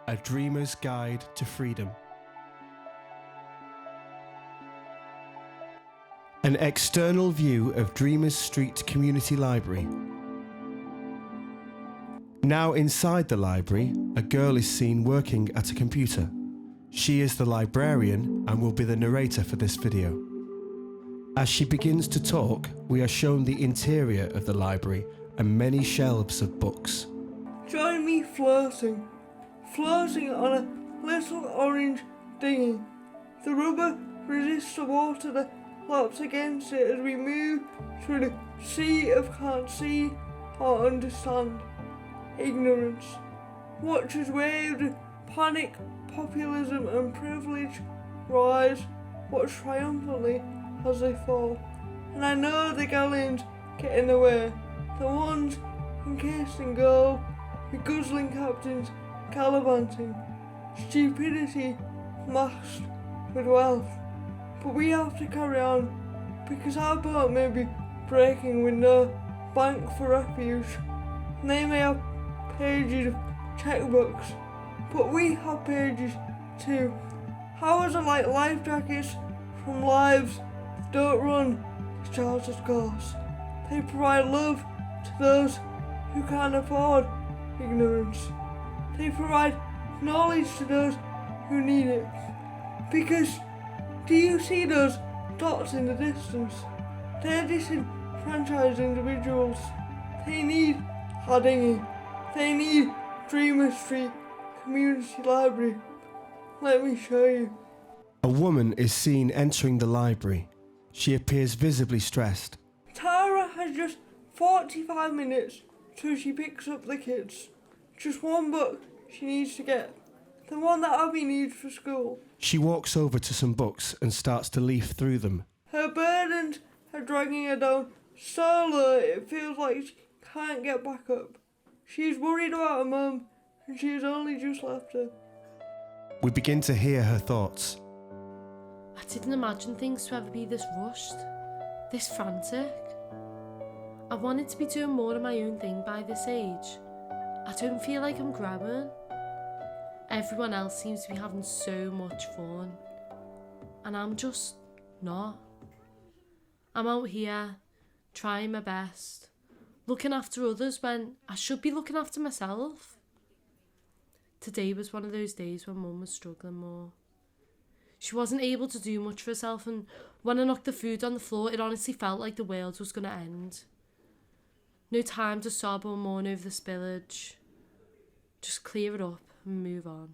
A Dreamer's Guide to Freedom. An external view of Dreamers Street Community Library. Now inside the library, a girl is seen working at a computer. She is the librarian and will be the narrator for this video. As she begins to talk, we are shown the interior of the library and many shelves of books. Join me floating on a little orange dinghy. The rubber resists the water that laps against it as we move through the sea of can't see or understand. Ignorance. Watch as waves of panic, populism and privilege rise, watch triumphantly as they fall. And I know the galleons get in the way, the ones encased in gold, the guzzling captains gallivanting, stupidity masked with wealth. But we have to carry on, because our boat may be breaking with no bank for refuge, and they may have pages of checkbooks, but we have pages too. Ours are like life jackets from lives that don't run the chartered course. They provide love to those who can't afford ignorance. They provide knowledge to those who need it. Because, do you see those dots in the distance? They're disenfranchised individuals. They need our dinghy. They need Dreamer'S Street Community Library. Let me show you. A woman is seen entering the library. She appears visibly stressed. Tara has just 45 minutes till she picks up the kids. Just one book she needs to get. The one that Abby needs for school. She walks over to some books and starts to leaf through them. Her burdens are dragging her down so low it feels like she can't get back up. She's worried about her mum and she has only just left her. We begin to hear her thoughts. I didn't imagine things to ever be this rushed, this frantic. I wanted to be doing more of my own thing by this age. I don't feel like I'm growing. Everyone else seems to be having so much fun, and I'm just not. I'm out here, trying my best, looking after others when I should be looking after myself. Today was one of those days when Mum was struggling more. She wasn't able to do much for herself, and when I knocked the food on the floor, it honestly felt like the world was going to end. No time to sob or mourn over the spillage. Just clear it up and move on.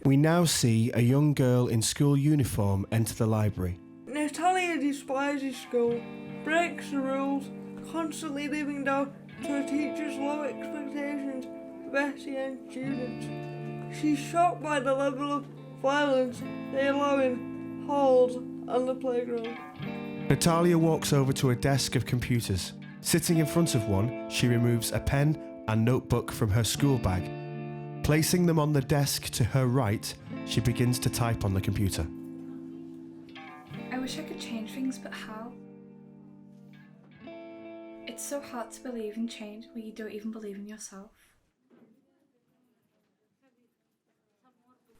We now see a young girl in school uniform enter the library. Natalia despises school, breaks the rules, constantly living down to her teacher's low expectations of SEN students. She's shocked by the level of violence they allow in halls and the playground. Natalia walks over to a desk of computers. Sitting in front of one, she removes a pen and notebook from her school bag. Placing them on the desk to her right, she begins to type on the computer. I wish I could change things, but how? It's so hard to believe in change when you don't even believe in yourself.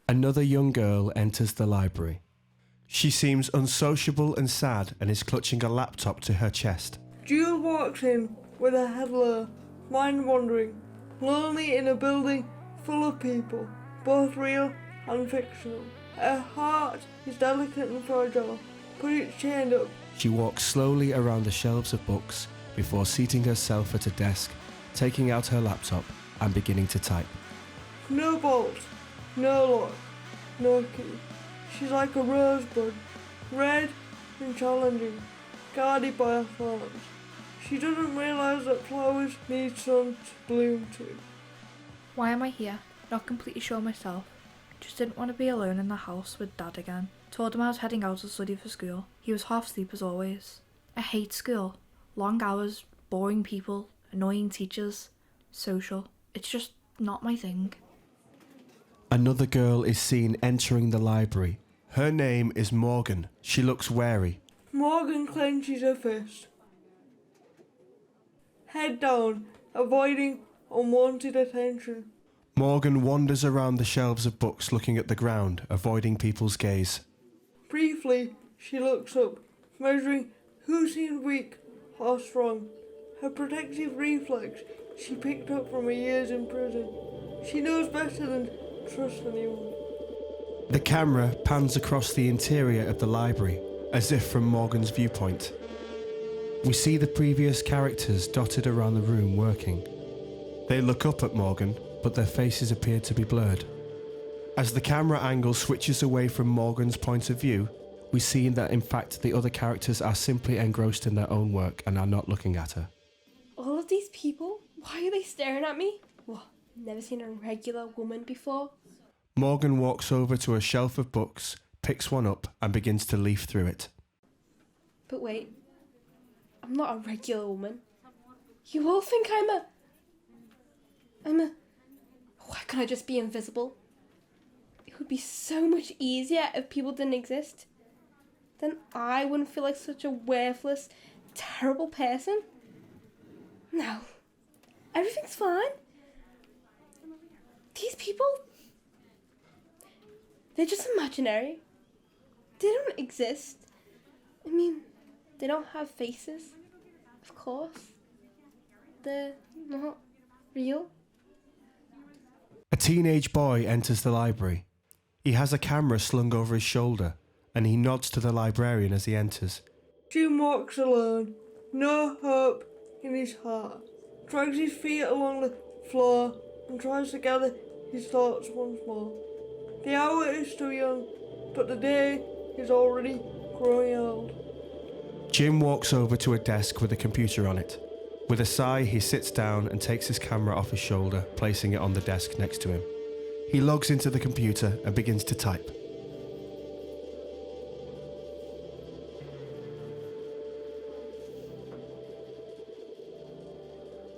Another young girl enters the library. She seems unsociable and sad and is clutching a laptop to her chest. Jewel walks in with her head low, mind wandering, lonely in a building full of people, both real and fictional. Her heart is delicate and fragile, but it's chained up. She walks slowly around the shelves of books before seating herself at a desk, taking out her laptop and beginning to type. No bolt, no lock, no key. She's like a rosebud, red and challenging, guarded by her thorns. She doesn't realise that flowers need sun to bloom too. Why am I here? Not completely sure myself. Just didn't want to be alone in the house with Dad again. Told him I was heading out to study for school. He was half asleep as always. I hate school. Long hours, boring people, annoying teachers, social. It's just not my thing. Another girl is seen entering the library. Her name is Morgan. She looks wary. Morgan clenches her fist. head down, avoiding unwanted attention. Morgan wanders around the shelves of books looking at the ground, avoiding people's gaze. Briefly, she looks up, measuring who seemed weak or strong. Her protective reflex she picked up from her years in prison. She knows better than trust anyone. The camera pans across the interior of the library, as if from Morgan's viewpoint. We see the previous characters dotted around the room working. They look up at Morgan, but their faces appear to be blurred. As the camera angle switches away from Morgan's point of view, we see that in fact the other characters are simply engrossed in their own work and are not looking at her. All of these people? Why are they staring at me? What? Never seen a regular woman before? Morgan walks over to a shelf of books, picks one up and begins to leaf through it. But wait, I'm not a regular woman. You all think I'm a... Why can't I just be invisible? It would be so much easier if people didn't exist. Then I wouldn't feel like such a worthless, terrible person. No, everything's fine. These people, they're just imaginary. They don't exist. I mean, they don't have faces, of course. They're not real. A teenage boy enters the library. He has a camera slung over his shoulder and he nods to the librarian as he enters. Jim walks alone, no hope in his heart, drags his feet along the floor and tries to gather his thoughts once more. The hour is still young, but the day is already growing old. Jim walks over to a desk with a computer on it. With a sigh, he sits down and takes his camera off his shoulder, placing it on the desk next to him. He logs into the computer and begins to type.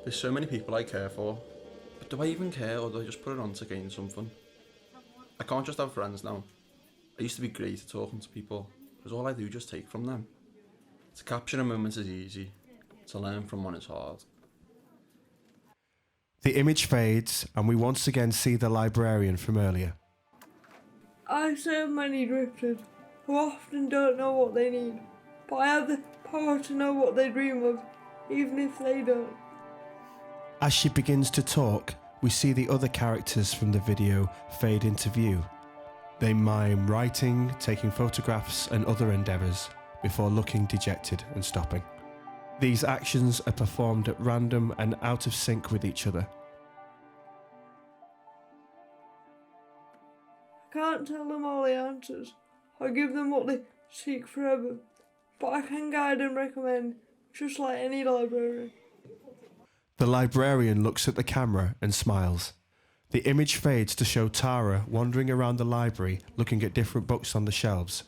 There's so many people I care for, but do I even care, or do I just put it on to gain something? I can't just have friends now. I used to be great at talking to people, because all I do just take from them. To capture a moment is easy, to learn from one is hard. The image fades and we once again see the librarian from earlier. I serve many drifters who often don't know what they need, but I have the power to know what they dream of, even if they don't. As she begins to talk, we see the other characters from the video fade into view. They mime writing, taking photographs and other endeavours before looking dejected and stopping. These actions are performed at random and out of sync with each other. I can't tell them all the answers, or give them what they seek forever, but I can guide and recommend, just like any librarian. The librarian looks at the camera and smiles. The image fades to show Tara wandering around the library looking at different books on the shelves.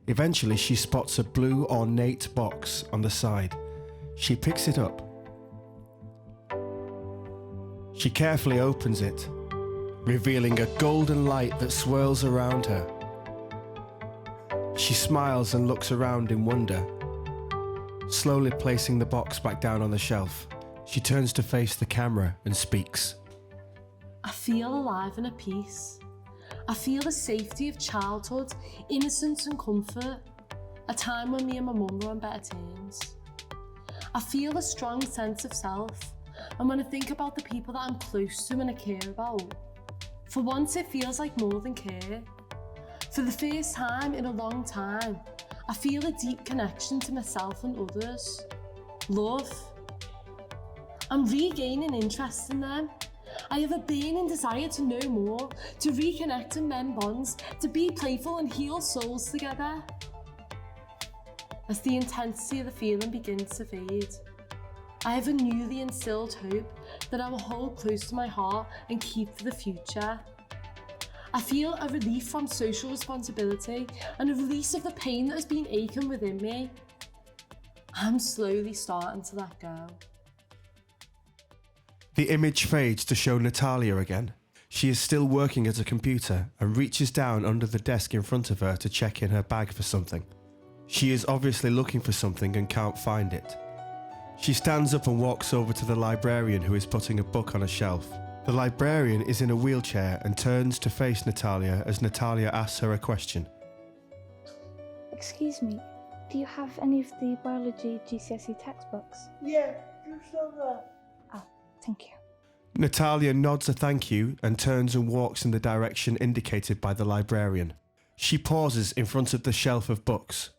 Eventually she spots a blue ornate box on the side. She picks it up. She carefully opens it, revealing a golden light that swirls around her. She smiles and looks around in wonder. Slowly placing the box back down on the shelf, she turns to face the camera and speaks. I feel alive and at peace. I feel the safety of childhood, innocence and comfort, a time when me and my mum were on better terms. I feel a strong sense of self, and when I think about the people that I'm close to and I care about, for once it feels like more than care. For the first time in a long time, I feel a deep connection to myself and others. Love. I'm regaining interest in them. I have a burning desire to know more, to reconnect and mend bonds, to be playful and heal souls together. As the intensity of the feeling begins to fade, I have a newly instilled hope that I will hold close to my heart and keep for the future. I feel a relief from social responsibility and a release of the pain that has been aching within me. I'm slowly starting to let go. The image fades to show Natalia again. She is still working at a computer and reaches down under the desk in front of her to check in her bag for something. She is obviously looking for something and can't find it. She stands up and walks over to the librarian, who is putting a book on a shelf. The librarian is in a wheelchair and turns to face Natalia as Natalia asks her a question. Excuse me, do you have any of the biology GCSE textbooks? Yeah, just on that. Oh, thank you. Natalia nods a thank you and turns and walks in the direction indicated by the librarian. She pauses in front of the shelf of books.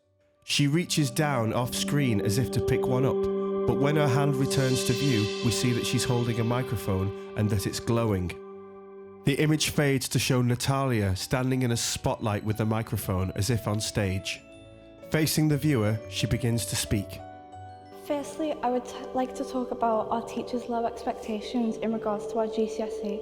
She reaches down off screen as if to pick one up, but when her hand returns to view, we see that she's holding a microphone and that it's glowing. The image fades to show Natalia standing in a spotlight with the microphone as if on stage. Facing the viewer, she begins to speak. Firstly, I would like to talk about our teachers' low expectations in regards to our GCSE.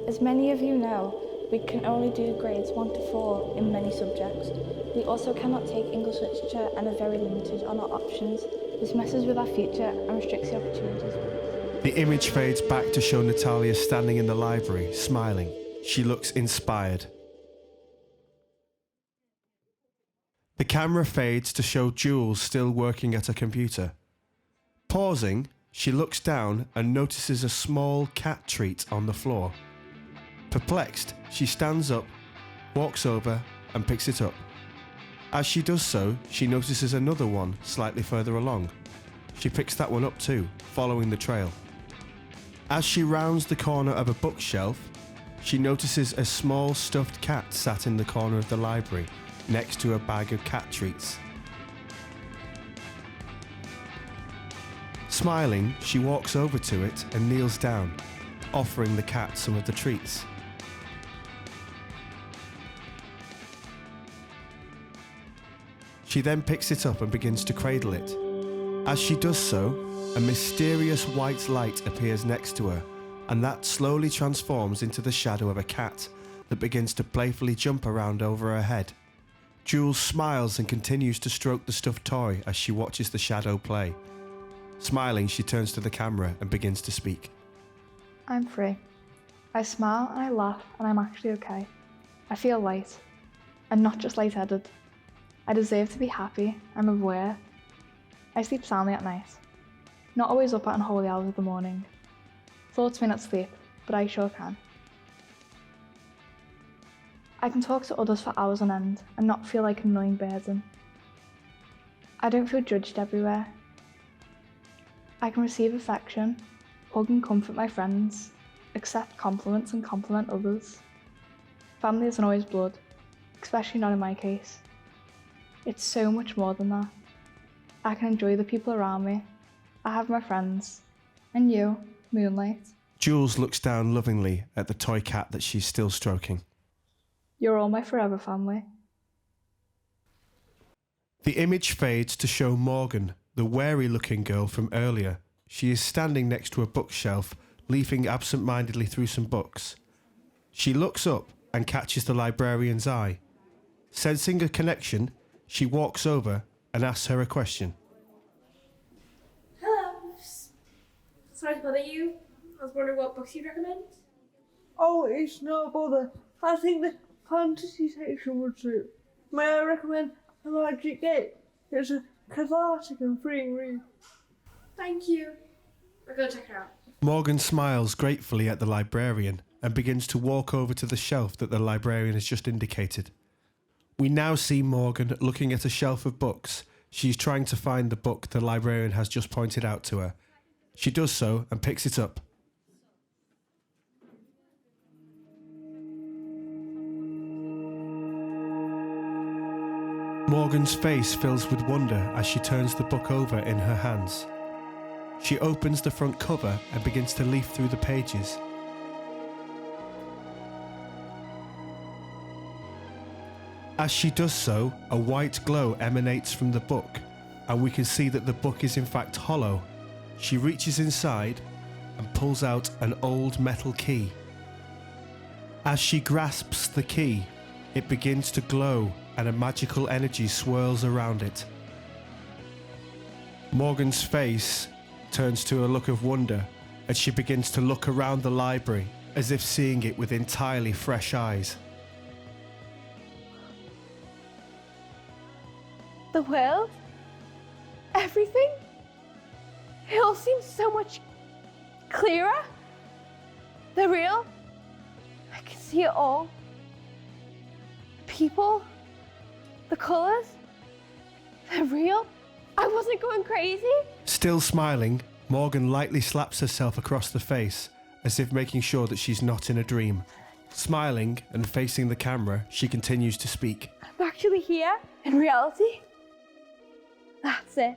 As many of you know, we can only do grades 1 to 4 in many subjects. We also cannot take English literature and are very limited on our options. This messes with our future and restricts the opportunities. The image fades back to show Natalia standing in the library, smiling. She looks inspired. The camera fades to show Jules still working at a computer. Pausing, she looks down and notices a small cat treat on the floor. Perplexed, she stands up, walks over and picks it up. As she does so, she notices another one slightly further along. She picks that one up too, following the trail. As she rounds the corner of a bookshelf, she notices a small stuffed cat sat in the corner of the library, next to a bag of cat treats. Smiling, she walks over to it and kneels down, offering the cat some of the treats. She then picks it up and begins to cradle it. As she does so, a mysterious white light appears next to her, and that slowly transforms into the shadow of a cat that begins to playfully jump around over her head. Jules smiles and continues to stroke the stuffed toy as she watches the shadow play. Smiling, she turns to the camera and begins to speak. I'm free. I smile and I laugh and I'm actually okay. I feel light, and not just lightheaded. I deserve to be happy. I'm aware. I sleep soundly at night. Not always up at unholy hours of the morning. Thoughts may not sleep, but I sure can. I can talk to others for hours on end and not feel like an annoying burden. I don't feel judged everywhere. I can receive affection, hug and comfort my friends, accept compliments and compliment others. Family isn't always blood, especially not in my case. It's so much more than that. I can enjoy the people around me. I have my friends. And you, Moonlight. Jules looks down lovingly at the toy cat that she's still stroking. You're all my forever family. The image fades to show Morgan, the wary-looking girl from earlier. She is standing next to a bookshelf, leafing absent-mindedly through some books. She looks up and catches the librarian's eye. Sensing a connection, she walks over and asks her a question. Hello. Sorry to bother you. I was wondering what books you'd recommend. Oh, it's no bother. I think the fantasy section would suit. May I recommend The Magic Gate? It's a cathartic and freeing read. Thank you. I'll go check it out. Morgan smiles gratefully at the librarian and begins to walk over to the shelf that the librarian has just indicated. We now see Morgan looking at a shelf of books. She's trying to find the book the librarian has just pointed out to her. She does so and picks it up. Morgan's face fills with wonder as she turns the book over in her hands. She opens the front cover and begins to leaf through the pages. As she does so, a white glow emanates from the book, and we can see that the book is in fact hollow. She reaches inside and pulls out an old metal key. As she grasps the key, it begins to glow and a magical energy swirls around it. Morgan's face turns to a look of wonder as she begins to look around the library, as if seeing it with entirely fresh eyes. The world? Everything? It all seems so much clearer. They're real. I can see it all. The people, the colours, they're real. I wasn't going crazy. Still smiling, Morgan lightly slaps herself across the face, as if making sure that she's not in a dream. Smiling and facing the camera, she continues to speak. I'm actually here in reality. That's it.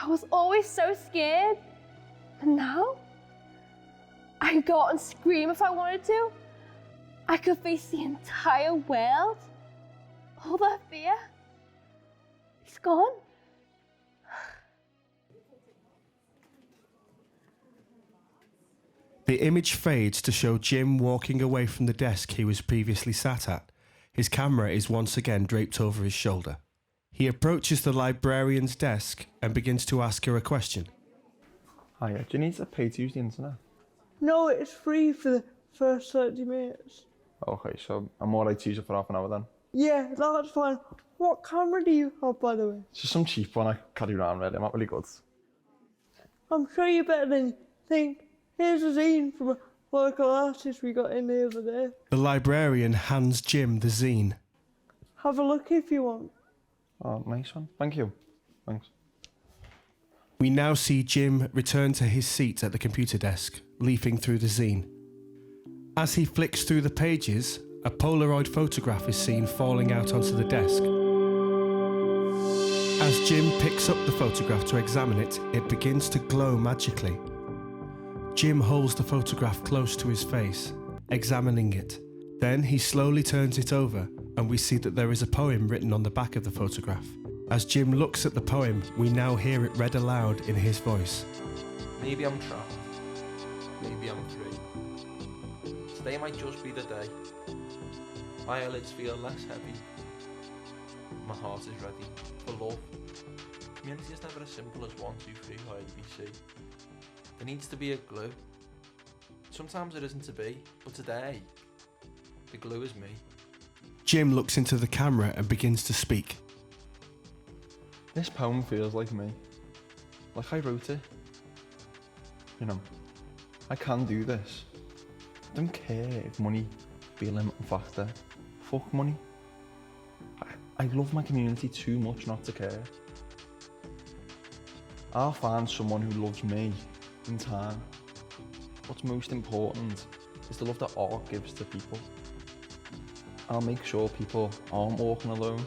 I was always so scared. And now, I could go out and scream if I wanted to. I could face the entire world. All that fear, it's gone. The image fades to show Jim walking away from the desk he was previously sat at. His camera is once again draped over his shoulder. He approaches the librarian's desk and begins to ask her a question. Hiya, do you need to pay to use the internet? No, it's free for the first 30 minutes. Okay, so I'm alright to use it for half an hour then? Yeah, that's fine. What camera do you have, by the way? It's just some cheap one I carry around really, I'm not really good. I'm sure you're better than you think. Here's a zine from a local artist we got in the other day. The librarian hands Jim the zine. Have a look if you want. Oh, nice one. Thank you. Thanks. We now see Jim return to his seat at the computer desk, leafing through the zine. As he flicks through the pages, a Polaroid photograph is seen falling out onto the desk. As Jim picks up the photograph to examine it, it begins to glow magically. Jim holds the photograph close to his face, examining it. Then he slowly turns it over, and we see that there is a poem written on the back of the photograph. As Jim looks at the poem, we now hear it read aloud in his voice. Maybe I'm trapped. Maybe I'm free. Today might just be the day. My eyelids feel less heavy. My heart is ready for love. Community is never as simple as 1, 2, 3 or ABC. There needs to be a glue. Sometimes it isn't to be, but today, the glue is me. Jim looks into the camera and begins to speak. This poem feels like me. Like I wrote it. You know, I can do this. I don't care if money be a limiting factor. Fuck money. I love my community too much not to care. I'll find someone who loves me in time. What's most important is the love that art gives to people. I'll make sure people aren't walking alone,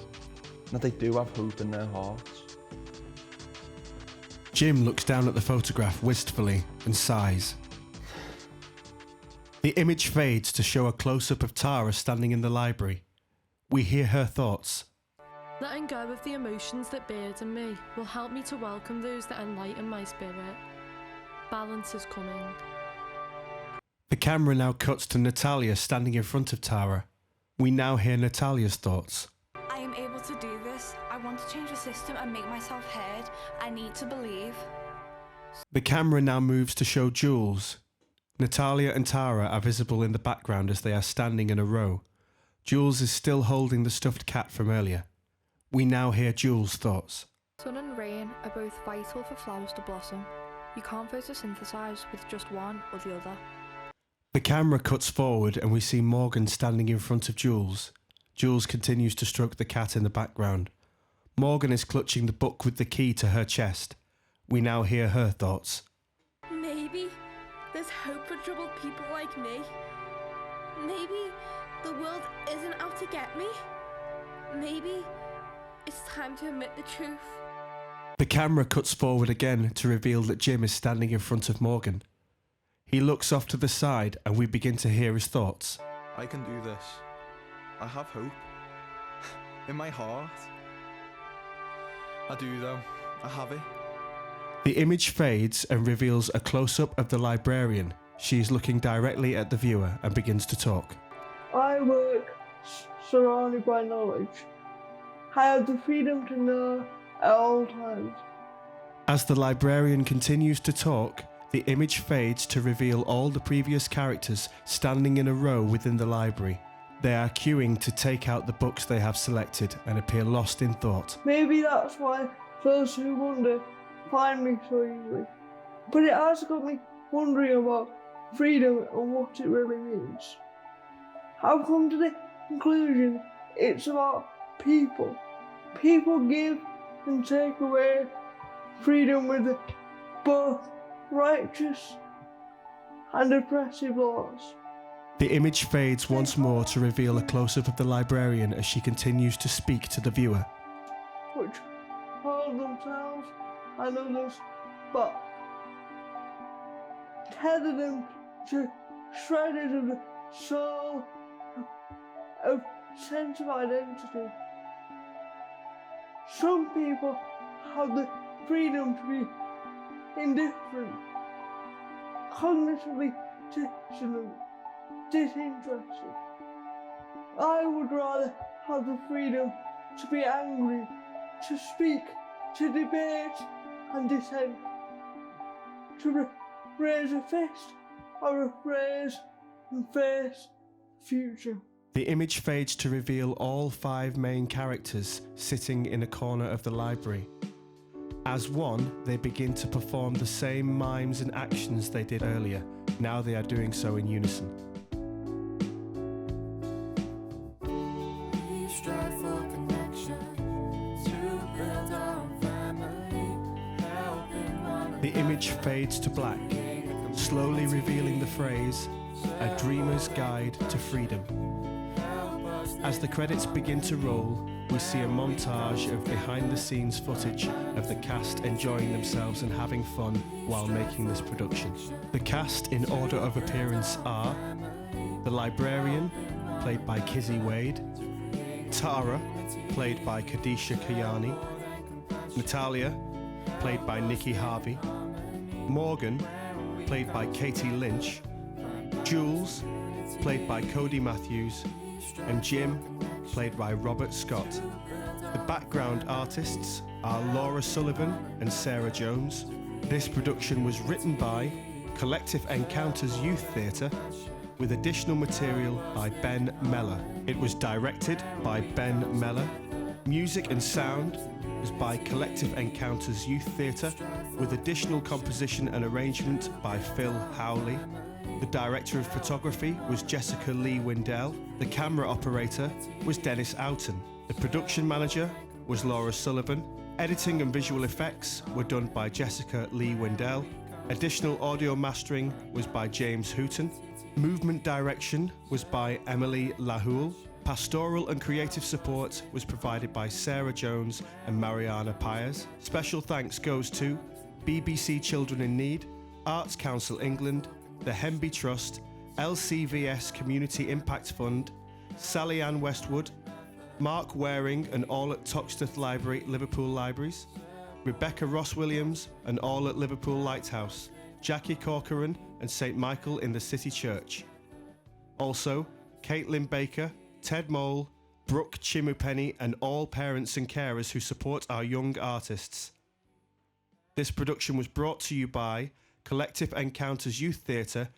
and that they do have hope in their hearts. Jim looks down at the photograph wistfully and sighs. The image fades to show a close-up of Tara standing in the library. We hear her thoughts. Letting go of the emotions that burden me will help me to welcome those that enlighten my spirit. Balance is coming. The camera now cuts to Natalia standing in front of Tara. We now hear Natalia's thoughts. I am able to do this. I want to change the system and make myself heard. I need to believe. The camera now moves to show Jules. Natalia and Tara are visible in the background as they are standing in a row. Jules is still holding the stuffed cat from earlier. We now hear Jules' thoughts. Sun and rain are both vital for flowers to blossom. You can't photosynthesize with just one or the other. The camera cuts forward and we see Morgan standing in front of Jules. Jules continues to stroke the cat in the background. Morgan is clutching the book with the key to her chest. We now hear her thoughts. Maybe there's hope for troubled people like me. Maybe the world isn't out to get me. Maybe it's time to admit the truth. The camera cuts forward again to reveal that Jim is standing in front of Morgan. He looks off to the side and we begin to hear his thoughts. I can do this. I have hope. In my heart. I do though. I have it. The image fades and reveals a close-up of the librarian. She is looking directly at the viewer and begins to talk. I work surrounded by knowledge. I have the freedom to know at all times. As the librarian continues to talk, The image fades to reveal all the previous characters standing in a row within the library. They are queuing to take out the books they have selected and appear lost in thought. Maybe that's why those who wonder find me so easily. But it has got me wondering about freedom and what it really means. I've come to the conclusion it's about people. People give and take away freedom with both righteous and oppressive laws. The image fades once more to reveal a close-up of the librarian as she continues to speak to the viewer. Which hold themselves and others back. Tether them to shredded of the soul, of sense of identity. Some people have the freedom to be indifferent, cognitively dissonant, disinterested. I would rather have the freedom to be angry, to speak, to debate and dissent, to raise a fist or a phrase and face the future. The image fades to reveal all 5 main characters sitting in a corner of the library. As one, they begin to perform the same mimes and actions they did earlier. Now they are doing so in unison. We strive for connection to build our family, helping one The image fades to black, slowly revealing the phrase, "A Dreamer's Guide to Freedom." As the credits begin to roll, we see a montage of behind-the-scenes footage of the cast enjoying themselves and having fun while making this production. The cast in order of appearance are the librarian, played by Kizzy Wade, Tara, played by Kadisha Kayani, Natalia, played by Nikki Harvey, Morgan, played by Katie Lynch, Jules, played by Cody Matthews, and Jim, played by Robert Scott. The background artists are Laura Sullivan and Sarah Jones. This production was written by Collective Encounters Youth Theatre with additional material by Ben Meller. It was directed by Ben Meller. Music and sound was by Collective Encounters Youth Theatre with additional composition and arrangement by Phill Howley. The director of photography was Jessica Lee Windell. The camera operator was Dennis Oughton. The production manager was Laura Sullivan. Editing and visual effects were done by Jessica Lee Windell. Additional audio mastering was by James Hooton. Movement direction was by Emily Lahoule. Pastoral and creative support was provided by Sarah Jones and Mariana Pyers. Special thanks goes to BBC Children in Need, Arts Council England, the Hemby Trust, LCVS Community Impact Fund, Sally Ann Westwood, Mark Waring and all at Toxteth Library, Liverpool Libraries, Rebecca Ross Williams and all at Liverpool Lighthouse, Jackie Corcoran and St Michael in the City Church. Also, Caitlin Baker, Ted Mole, Brooke Chimupenny and all parents and carers who support our young artists. This production was brought to you by Collective Encounters Youth Theatre